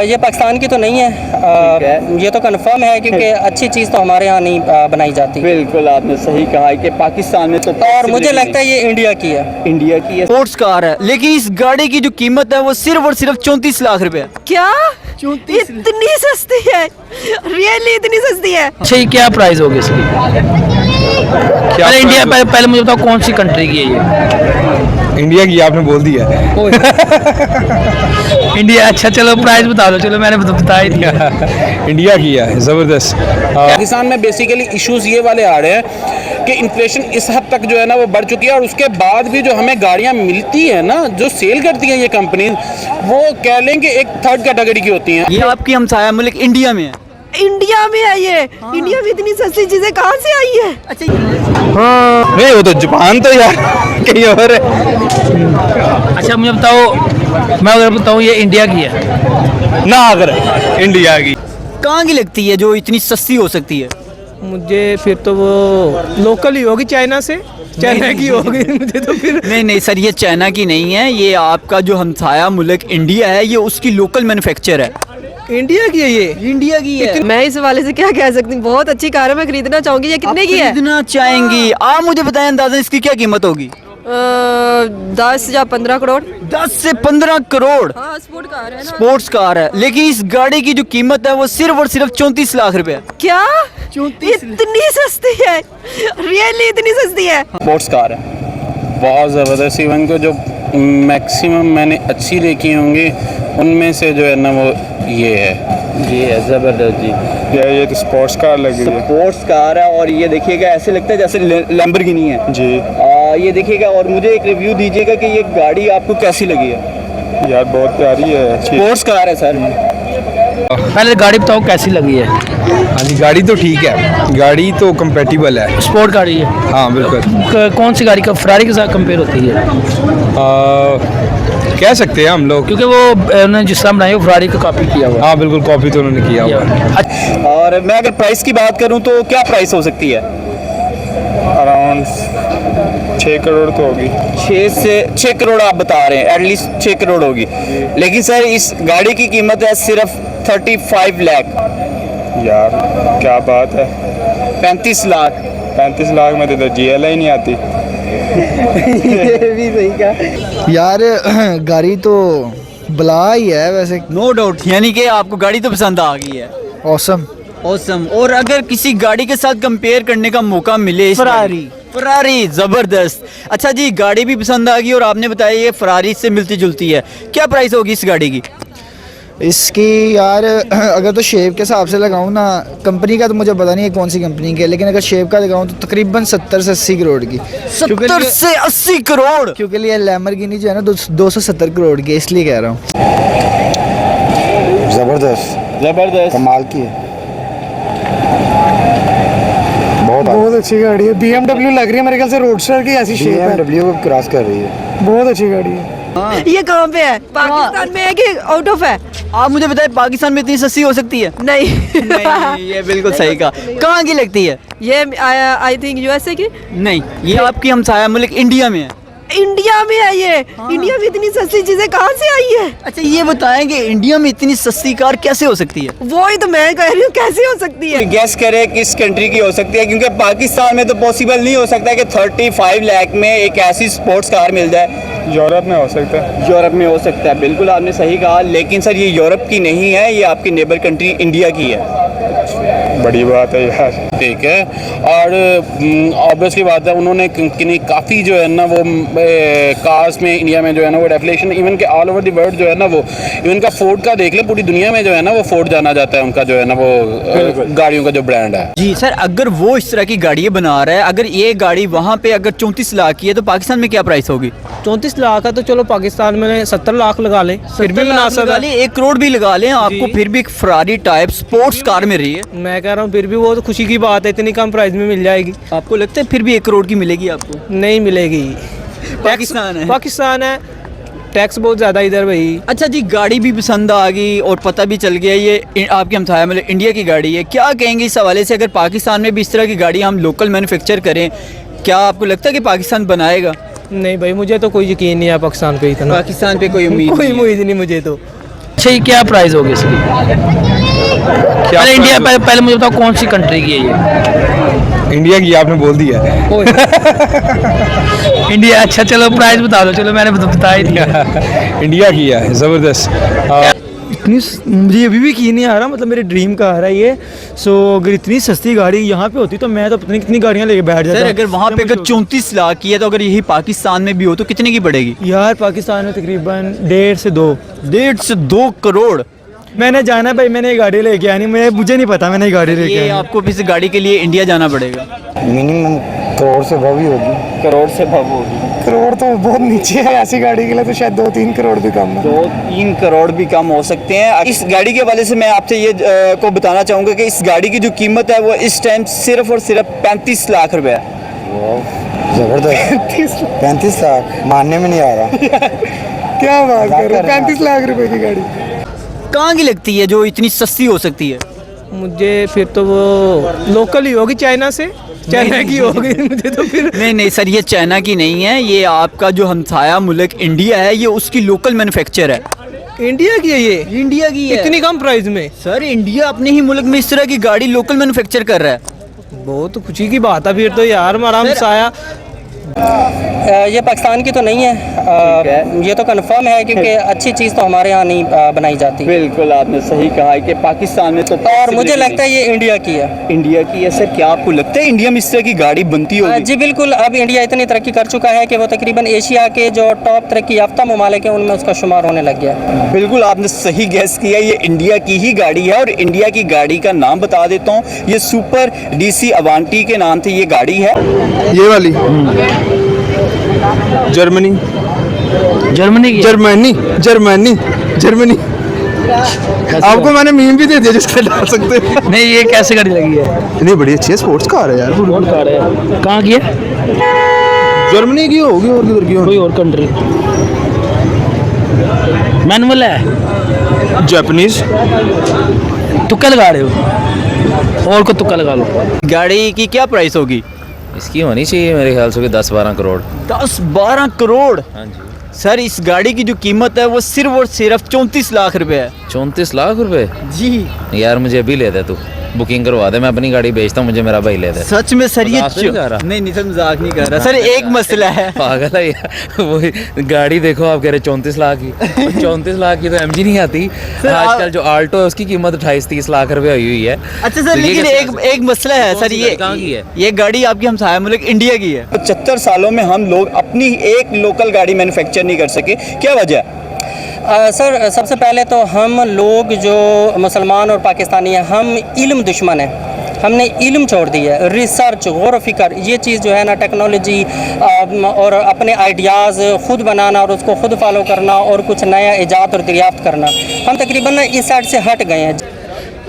ये पाकिस्तान की तो नहीं है, ये तो कंफर्म है क्योंकि अच्छी चीज़ तो हमारे यहाँ नहीं बनाई जाती। बिल्कुल आपने सही कहा है कि पाकिस्तान में तो और मुझे लगता है ये इंडिया की है। इंडिया की है, स्पोर्ट्स कार है, लेकिन इस गाड़ी की जो कीमत है वो सिर्फ और सिर्फ 34 लाख रुपए। क्या 34? इतनी सस्ती है? रियली इतनी सस्ती है? अच्छा ये क्या प्राइस होगी इसकी? पहले इंडिया पहले मुझे बताओ कौन सी कंट्री की है ये? इंडिया की, आपने बोल दिया। इंडिया। अच्छा चलो प्राइस बता दो। चलो मैंने बता ही दिया। इंडिया की है, ज़बरदस्त। पाकिस्तान में बेसिकली इश्यूज ये वाले आ रहे हैं कि इन्फ्लेशन इस हद तक जो है ना वो बढ़ चुकी है, और उसके बाद भी जो हमें गाड़ियाँ मिलती हैं ना, जो सेल करती हैं ये कंपनी, वो कह लें कि एक थर्ड कैटेगरी की होती हैं। ये आपकी हमसाया मुल्क इंडिया में है। इंडिया में है ये? इंडिया में इतनी सस्ती चीजें कहाँ से आई है? अच्छा नहीं, वो तो जापान तो यार कहीं और है। अच्छा मुझे बताओ, मैं अगर बताऊँ ये इंडिया की है ना, अगर इंडिया की कहाँ की लगती है जो इतनी सस्ती हो सकती है? मुझे फिर तो वो लोकल ही होगी, चाइना से, चाइना की होगी मुझे तो फिर। नहीं सर, ये चाइना की नहीं है, ये आपका जो हमसाया मुल्क इंडिया है ये उसकी लोकल मैन्युफैक्चर है। इंडिया की है ये? इंडिया की है। मैं इस वाले से क्या कह सकती हूँ, बहुत अच्छी कार है, मैं खरीदना चाहूंगी। ये कितने की है? खरीदना चाहेंगी आप? मुझे बताएं अंदाजा इसकी क्या कीमत होगी? 10 या 15 करोड़। 10 से 15 करोड़। हाँ, स्पोर्ट कार है ना। स्पोर्ट्स कार है, लेकिन इस गाड़ी की जो कीमत है वो सिर्फ और सिर्फ 34 लाख रुपए। क्या 34? इतनी सस्ती है? रियली इतनी सस्ती है? स्पोर्ट्स कार है, बहुत ज़बरदस्त। इवन को जो मैक्सिमम मैंने अच्छी देखी होंगी उनमें से जो है ना वो ये है ज़बरदस्त जी। ये तो स्पोर्ट्स कार लगी है। स्पोर्ट्स कार है, और ये देखिएगा ऐसे लगता है जैसे लैम्बोर्गिनी है जी। ये देखिएगा, और मुझे एक रिव्यू दीजिएगा कि ये गाड़ी आपको कैसी लगी है? यार बहुत प्यारी है, अच्छी। स्पोर्ट्स कार है सर। पहले गाड़ी बताओ कैसी लगी है? हाँ जी, गाड़ी तो ठीक है, गाड़ी तो कंपेटिबल है। स्पोर्ट गाड़ी है? हाँ बिल्कुल। कौन सी गाड़ी का फरारी के साथ कंपेयर होती है? कह सकते हैं हम लोग, क्योंकि वो उन्होंने जिस तरह बनाई वो फरारी का कॉपी किया हुआ है। हाँ बिल्कुल, कॉपी तो उन्होंने किया हुआ है। और मैं अगर प्राइस की बात करूं तो क्या प्राइस हो सकती है? अराउंड 6 करोड़ तो होगी। 6 करोड़ आप बता रहे हैं, एटलीस्ट 6 करोड़ होगी। लेकिन सर इस गाड़ी की कीमत है सिर्फ 35 लाख। यार क्या बात है, 35 लाख। 35 लाख में तो GL ही नहीं आती। ये भी सही कहा यार। गाड़ी तो बला ही है वैसे। नो डाउट, यानी कि आपको गाड़ी तो पसंद आ गई है। ऑसम। ऑसम। और अगर किसी गाड़ी के साथ कंपेयर करने का मौका मिले, फरारी ज़बरदस्त। अच्छा जी, गाड़ी भी पसंद आ गई और आपने बताया ये फरारी से मिलती जुलती है, क्या प्राइस होगी इस गाड़ी की? इसकी यार अगर तो शेप के हिसाब से लगाऊं ना, कंपनी का तो मुझे पता नहीं है कौन सी कंपनी की है, लेकिन अगर शेप का लगाऊं तो तकरीबन 70 से 80 करोड़ की। 70 से 80 करोड़? क्योंकि ये लैम्बोर्गिनी जो है ना 270 करोड़ की, इसलिए कह रहा हूँ। ज़बरदस्त कमाल की है, बहुत अच्छी गाड़ी है। BMW लग रही है मेरे ख्याल से, रोडस्टर की ऐसी शेप है। BMW को क्रॉस कर रही है। बहुत अच्छी गाड़ी है। ये कहाँ पे है? पाकिस्तान में है कि आउट ऑफ है? आप मुझे बताएं, पाकिस्तान में इतनी सस्ती हो सकती है? नहीं। नहीं, ये बिल्कुल सही कहा। कहाँ की लगती है? ये आई थिंक USA की। नहीं, ये आपकी हमसाया मुल्क इंडिया में है। इंडिया में है ये? इंडिया में इतनी सस्ती चीजें कहाँ से आई है? अच्छा ये बताएं कि इंडिया में इतनी सस्ती कार कैसे हो सकती है? वो ही तो मैं कह रही हूँ, कैसे हो सकती है? गैस करें किस कंट्री की हो सकती है, क्योंकि पाकिस्तान में तो पॉसिबल नहीं हो सकता कि 35 लाख में एक ऐसी स्पोर्ट्स कार मिल जाए। यूरोप में हो सकता है। यूरोप में हो सकता है, बिल्कुल आपने सही कहा, लेकिन सर ये यूरोप की नहीं है, ये आपकी नेबर कंट्री इंडिया की है। बड़ी बात है यार। ठीक है, और ऑब्वियसली बात है उन्होंने काफ़ी जो है ना वो कार्स में इंडिया में जो है ना वो डेफिनेशन, इवन के ऑल ओवर द वर्ल्ड जो है ना वो, इवन का फोर्ड का देख ले, पूरी दुनिया में जो है ना वो फोर्ड जाना जाता है, उनका जो है ना वो गाड़ियों का जो ब्रांड है। जी सर, अगर वो इस तरह की गाड़ियाँ बना रहा है, अगर ये गाड़ी वहाँ पे अगर 34 लाख की है तो पाकिस्तान में क्या प्राइस होगी? 34 लाख है तो चलो पाकिस्तान में 70 लाख लगा ले, फिर भी मुनासिब है। 1 करोड़ भी लगा लें, आपको फिर भी एक फरारी टाइप स्पोर्ट्स कार मिल रही है। मैं कह रहा हूँ फिर भी वो तो खुशी की बात है, इतनी कम प्राइस में मिल जाएगी। आपको लगता है फिर भी 1 करोड़ की मिलेगी आपको? नहीं मिलेगी। पाकिस्तान है, टैक्स बहुत ज़्यादा इधर भाई। अच्छा जी, गाड़ी भी पसंद आ गई और पता भी चल गया ये आपके हमसाया मतलब इंडिया की गाड़ी है, क्या कहेंगे इस हवाले से? अगर पाकिस्तान में भी इस तरह की गाड़ी हम लोकल मैन्युफैक्चर करें, क्या आपको लगता है कि पाकिस्तान बनाएगा? नहीं भाई, मुझे तो कोई यकीन नहीं है पाकिस्तान पे, इतना पाकिस्तान पे कोई उम्मीद नहीं मुझे तो। अच्छा ये क्या प्राइस होगी इसकी? पहले इंडिया पहले मुझे बताओ कौन सी कंट्री की है ये? इंडिया की आपने बोल दिया इंडिया। अच्छा चलो प्राइस बता दो, चलो मैंने बता ही दिया। इंडिया की है, ज़बरदस्त। इतनी मुझे अभी भी यकीन नहीं आ रहा, मतलब मेरे ड्रीम का आ रहा है ये। सो अगर इतनी सस्ती गाड़ी यहाँ पे होती तो मैं तो पता नहीं कितनी गाड़ियाँ लेके बैठ जाता। सर अगर वहाँ पे अगर 34 लाख की है तो अगर यही पाकिस्तान में भी हो तो कितने की पड़ेगी? यार पाकिस्तान में तकरीबन 1.5 से 2 करोड़। मैंने जाना भाई, मैंने ये गाड़ी लेके आनी, मुझे नहीं पता मैंने ये गाड़ी लेके ये आनी। आपको इस गाड़ी के लिए इंडिया जाना पड़ेगा। मिनिमम करोड़ से भव ही होगी। करोड़ से भव होगी। करोड़ तो बहुत नीचे है, ऐसी गाड़ी के लिए तो शायद 2-3 करोड़ भी कम है। 2-3 करोड़ भी कम हो सकते हैं। इस गाड़ी के हवाले से मैं आपसे ये को बताना चाहूँगा कि इस गाड़ी की जो कीमत है वो इस टाइम सिर्फ और सिर्फ 35 लाख रुपए है। जबरदस्त। 35 लाख मानने में नहीं आ रहा। क्या बात कर रहे हो, 35 लाख रुपए की गाड़ी। कहाँ की लगती है जो इतनी सस्ती हो सकती है? मुझे फिर तो वो लोकल ही होगी, चाइना से, चाइना की होगी मुझे तो फिर। नहीं सर, ये चाइना की नहीं है, ये आपका जो हमसाया मुल्क इंडिया है ये उसकी लोकल मैन्युफैक्चर है। इंडिया की है ये? इंडिया की है। इतनी कम प्राइस में? सर इंडिया अपने ही मुल्क में इस तरह की गाड़ी लोकल मैन्युफैक्चर कर रहा है। बहुत खुशी की बात है फिर तो यार, हमारा हमसाया। ये पाकिस्तान की तो नहीं है, ये तो कंफर्म है क्योंकि अच्छी चीज़ तो हमारे यहाँ नहीं बनाई जाती। बिल्कुल आपने सही कहा है कि पाकिस्तान में तो और मुझे लगता है ये इंडिया की है। इंडिया की है। सर क्या आपको लगता है इंडिया में इस तरह की गाड़ी बनती होगी? जी बिल्कुल, अब इंडिया इतनी तरक्की कर चुका है कि वो तकरीबन एशिया के जो टॉप तरक्की याफ्ता ममालिक हैं उनमें उसका शुमार होने लग गया। बिल्कुल आपने सही गैस किया, ये इंडिया की ही गाड़ी है। और इंडिया की गाड़ी का नाम बता देता हूँ, ये सुपर डीसी अवांटी के नाम से ये गाड़ी है। ये वाली जर्मनी जर्मनी की? Germany Germany Germany. आपको मैंने मीम भी दे दिया जिसके डाल सकते हैं। नहीं ये कैसे गाड़ी लगी है? नहीं बड़ी अच्छी है, स्पोर्ट्स कार है यार। कौन कार है? कहाँ की है? जर्मनी की होगी और किधर की कोई होगी? और कंट्री? मैनुअल है? जापानीज। तुक्का लगा रहे हो? और को तुक्का लगा लो। गाड़ी की क्या प्राइस होगी? इसकी होनी चाहिए मेरे ख्याल से 10-12 करोड़। 10-12 करोड़? हाँ जी। सर इस गाड़ी की जो कीमत है वो सिर्फ और सिर्फ 34 लाख रुपए है। 34 लाख रुपए? जी यार मुझे अभी ले दे, तू बुकिंग करवा दे, मैं अपनी गाड़ी बेचता हूँ, मुझे मेरा भाई ले दे। सच में सर ये मजाक तो नहीं कर रहा? नहीं सर मजाक नहीं कर रहा सर, एक मसला है। पागल है यार, वो गाड़ी देखो आप कह रहे 34 लाख की। 34 लाख की तो एमजी नहीं आती आजकल। जो आल्टो है उसकी कीमत 28-30 लाख रुपए हुई है। अच्छा सर, लेकिन एक मसला है सर, ये कहाँ की है? ये गाड़ी आपकी हमसाया मुल्क इंडिया की है। 75 सालों में हम लोग अपनी एक लोकल गाड़ी मैन्युफैक्चर नहीं कर सके, क्या वजह? सर सबसे पहले तो हम लोग जो मुसलमान और पाकिस्तानी हैं, हम इल्म दुश्मन हैं। हमने इल्म छोड़ दी है। रिसर्च, गौर फिक्र, ये चीज़ जो है ना, टेक्नोलॉजी और अपने आइडियाज़ खुद बनाना और उसको खुद फॉलो करना और कुछ नया इजाद और दरियाफ्त करना, हम तकरीबन ना इस साइड से हट गए हैं।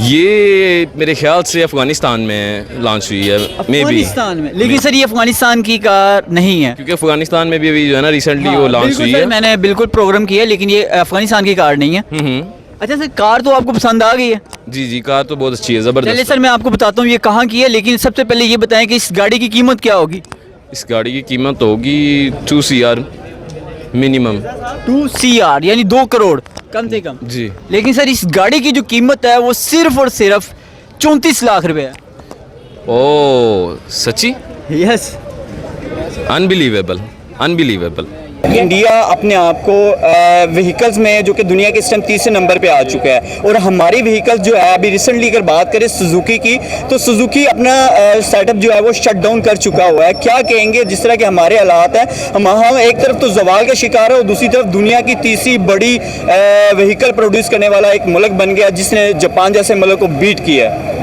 ये मेरे ख्याल से अफ़गानिस्तान में लॉन्च हुई है, मे बी। अफगानिस्तान में? लेकिन सर ये अफगानिस्तान की कार नहीं है, क्योंकि अफ़गानिस्तान में भी अभी जो है ना रिसेंटली वो लॉन्च बिल्कुल हुई सर, है। मैंने बिल्कुल प्रोग्राम किया है, लेकिन ये अफगानिस्तान की कार नहीं है। अच्छा सर, कार तो आपको पसंद आ गई है? जी जी, कार तो बहुत अच्छी है, चलिए ज़बरदस्त। सर मैं आपको बताता हूँ ये कहाँ की है, लेकिन सबसे पहले ये बताएं कि इस गाड़ी की कीमत क्या होगी? इस गाड़ी की कीमत होगी 2 CR मिनिमम। 2 CR यानी 2 करोड़ कम से कम। जी। लेकिन सर इस गाड़ी की जो कीमत है वो सिर्फ और सिर्फ 34 लाख रुपए है। ओह सच्ची? यस। Unbelievable, unbelievable. इंडिया अपने आप को व्हीकल्स में जो कि दुनिया के इस टाइम 30 नंबर पे आ चुका है, और हमारी व्हीकल्स जो है अभी रिसेंटली अगर बात करें सुजुकी की, तो सुजुकी अपना सेटअप जो है वो शट डाउन कर चुका हुआ है। क्या कहेंगे जिस तरह के हमारे हालात हैं, हम एक तरफ तो जवाल का शिकार है और दूसरी तरफ दुनिया की तीसरी बड़ी व्हीकल प्रोड्यूस करने वाला एक मुल्क बन गया जिसने जापान जैसे मुल्क को बीट किया है।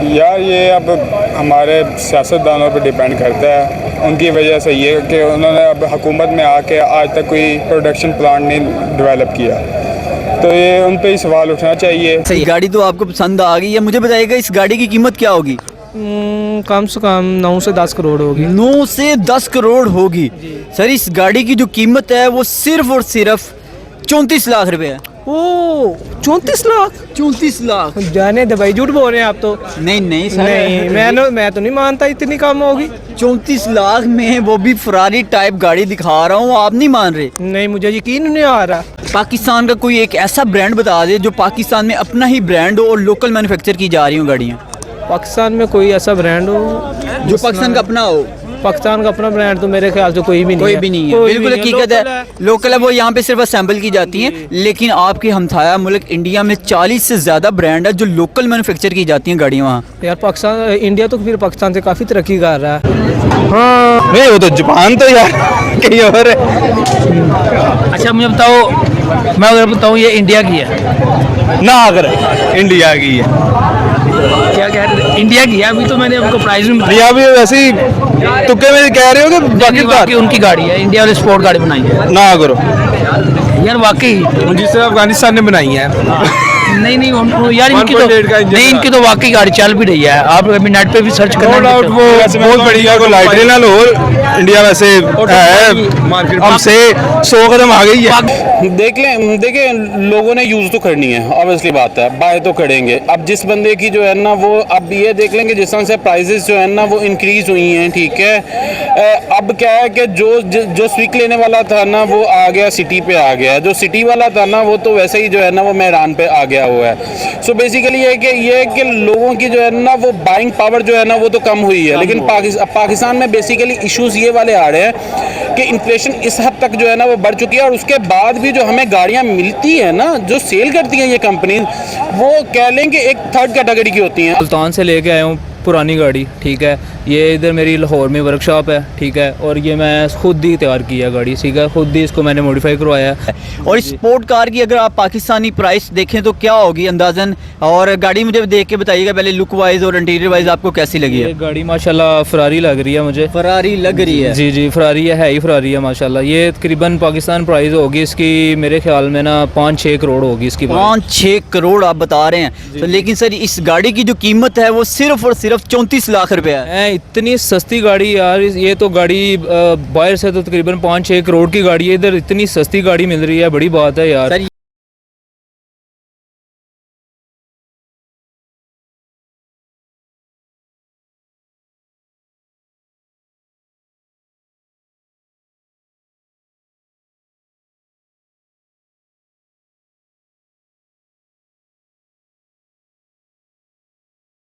यार ये अब हमारे सियासतदानों पर डिपेंड करता है, उनकी वजह से ये कि उन्होंने अब हुकूमत में आके आज तक कोई प्रोडक्शन प्लान नहीं डेवलप किया, तो ये उन पे ही सवाल उठना चाहिए। सही, गाड़ी तो आपको पसंद आ गई है, मुझे बताइएगा इस गाड़ी की कीमत क्या होगी? कम से कम 9 से 10 करोड़ होगी। 9 से 10 करोड़ होगी। सर इस गाड़ी की जो कीमत है वो सिर्फ और सिर्फ 34 लाख रुपए है। ओ 34 लाख 34 लाख जाने दे भाई, झूठ बोल रहे हैं आप तो। नहीं नहीं सर, नहीं मैं तो नहीं मानता इतनी कम होगी। 34 लाख में वो भी फरारी टाइप गाड़ी दिखा रहा हूँ, आप नहीं मान रहे? नहीं, मुझे यकीन नहीं आ रहा। पाकिस्तान का कोई एक ऐसा ब्रांड बता दे जो पाकिस्तान में अपना ही ब्रांड हो और लोकल मैन्युफैक्चर की जा रही हो गाड़ियाँ। पाकिस्तान में कोई ऐसा ब्रांड हो जो पाकिस्तान का अपना हो। पाकिस्तान का अपना ब्रांड तो मेरे ख्याल से कोई भी नहीं कोई है। भी नहीं है, कोई बिल्कुल भी नहीं हकीकत है। लोकल है वो यहाँ पे सिर्फ असेंबल की जाती हैं, लेकिन आपके हमसाया मुल्क इंडिया में 40 से ज़्यादा ब्रांड है जो लोकल मैन्युफैक्चर की जाती हैं गाड़ियाँ वहाँ। यार पाकिस्तान, इंडिया तो फिर पाकिस्तान से काफ़ी तरक्की कर रहा है। हाँ नहीं, वो तो जापान तो यार कहीं और है। अच्छा मुझे बताओ, मैं अगर बताऊँ ये इंडिया की है ना, अगर इंडिया की है, क्या कह रहे हैं? इंडिया की है, अभी तो मैंने आपको प्राइस में या भी वैसे ही तुक्के में कह रहे हो कि बाकी बाकी उनकी गाड़ी है, इंडिया वाले स्पोर्ट गाड़ी बनाई है ना करो, यार वाकई। जिससे अफगानिस्तान ने बनाई है। नहीं यार इनकी तो 1.8 का इंजन नहीं, इनकी तो वाकई गाड़ी चल भी रही है। आप अभी नेट पे भी सर्च करना, वो बहुत बढ़िया को लाइट ना लो, इंडिया वैसे है हमसे 100 कदम आ गई है। देखिए लोगों ने यूज़ तो करनी है, ऑब्वियसली बात है, बाय तो करेंगे। अब जिस बंदे की जो है ना वो, अब ये देख लेंगे जिस तरह से प्राइजेस जो है ना वो इंक्रीज़ हुई हैं, ठीक है। अब क्या है कि जो स्विक लेने वाला था ना वो आ गया सिटी पे आ गया, जो सिटी वाला था ना वो तो वैसे ही जो है ना वो मैदान पे आ गया हुआ है। सो बेसिकली ये है कि लोगों की जो है ना वो बाइंग पावर जो है ना वो तो कम हुई है, लेकिन पाकिस्तान में बेसिकली इश्यूज़ ये वाले आ रहे हैं कि इन्फ्लेशन इस हद तक जो है ना वो बढ़ चुकी है, और उसके बाद भी जो हमें गाड़ियाँ मिलती हैं ना, जो सेल करती हैं ये कंपनी, वो कह लें कि एक थर्ड कैटेगरी की होती हैं। सुल्तान से लेके आया हूँ पुरानी गाड़ी, ठीक है। ये इधर मेरी लाहौर में वर्कशॉप है, ठीक है, और ये मैं खुद ही तैयार किया गाड़ी, ठीक है, खुद ही इसको मैंने मॉडिफाई करवाया है। और इस स्पोर्ट कार की अगर आप पाकिस्तानी प्राइस देखें तो क्या होगी अंदाजन, और गाड़ी मुझे देख के बताइएगा पहले लुक वाइज और इंटीरियर वाइज आपको कैसी लगी है? ये गाड़ी माशाल्लाह फरारी लग रही है मुझे। फरारी लग रही है? जी जी फरारी है ही फरारी है माशाल्लाह। ये तकरीबन पाकिस्तान प्राइस होगी इसकी मेरे ख्याल में ना 5-6 करोड़ होगी इसकी। 5-6 करोड़ आप बता रहे हैं तो, लेकिन सर इस गाड़ी की जो कीमत है वो सिर्फ और सिर्फ 34 लाख रुपया है। इतनी सस्ती गाड़ी यार, ये तो गाड़ी बाहर से तो तकरीबन 5-6 करोड़ की गाड़ी है, इधर इतनी सस्ती गाड़ी मिल रही है, बड़ी बात है यार। सर